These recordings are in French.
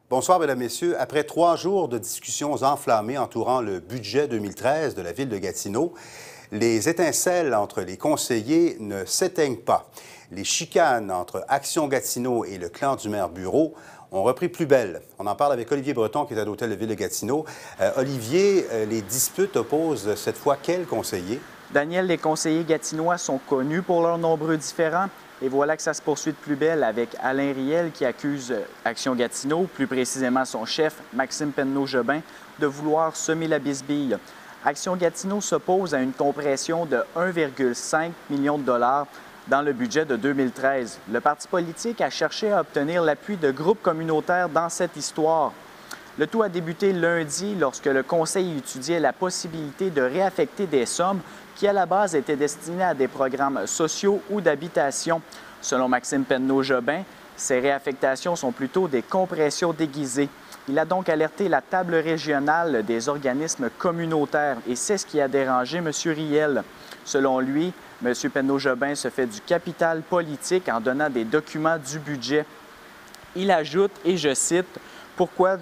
Bonsoir, Mesdames, Messieurs. Après 3 jours de discussions enflammées entourant le budget 2013 de la Ville de Gatineau, les étincelles entre les conseillers ne s'éteignent pas. Les chicanes entre Action Gatineau et le clan du maire Bureau ont repris plus belle. On en parle avec Olivier Breton, qui est à l'Hôtel de Ville de Gatineau. Olivier, les disputes opposent cette fois quels conseillers? Daniel, les conseillers gatinois sont connus pour leurs nombreux différends. Et voilà que ça se poursuit de plus belle avec Alain Riel qui accuse Action Gatineau, plus précisément son chef, Maxime Penneau-Jobin, de vouloir semer la bisbille. Action Gatineau s'oppose à une compression de 1,5 million de dollars dans le budget de 2013. Le parti politique a cherché à obtenir l'appui de groupes communautaires dans cette histoire. Le tout a débuté lundi lorsque le Conseil étudiait la possibilité de réaffecter des sommes qui, à la base, étaient destinées à des programmes sociaux ou d'habitation. Selon Maxime Penneau-Jobin, ces réaffectations sont plutôt des compressions déguisées. Il a donc alerté la table régionale des organismes communautaires et c'est ce qui a dérangé M. Riel. Selon lui, M. Penneau-Jobin se fait du capital politique en donnant des documents du budget. Il ajoute, et je cite, « Pourquoi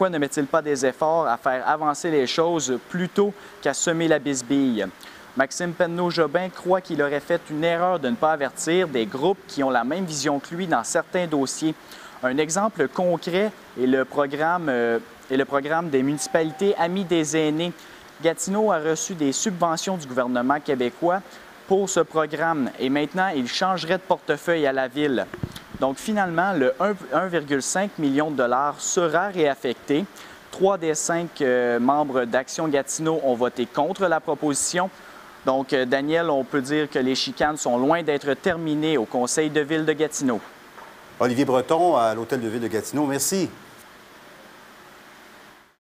ne met-il pas des efforts à faire avancer les choses plutôt qu'à semer la bisbille? » Maxime Penneau-Jobin croit qu'il aurait fait une erreur de ne pas avertir des groupes qui ont la même vision que lui dans certains dossiers. Un exemple concret est le programme des municipalités Amis des aînés. Gatineau a reçu des subventions du gouvernement québécois pour ce programme et maintenant, il changerait de portefeuille à la Ville. Donc, finalement, le 1,5 million de dollars sera réaffecté. 3 des 5 membres d'Action Gatineau ont voté contre la proposition. Donc, Daniel, on peut dire que les chicanes sont loin d'être terminées au Conseil de Ville de Gatineau. Olivier Breton, à l'Hôtel de Ville de Gatineau, merci.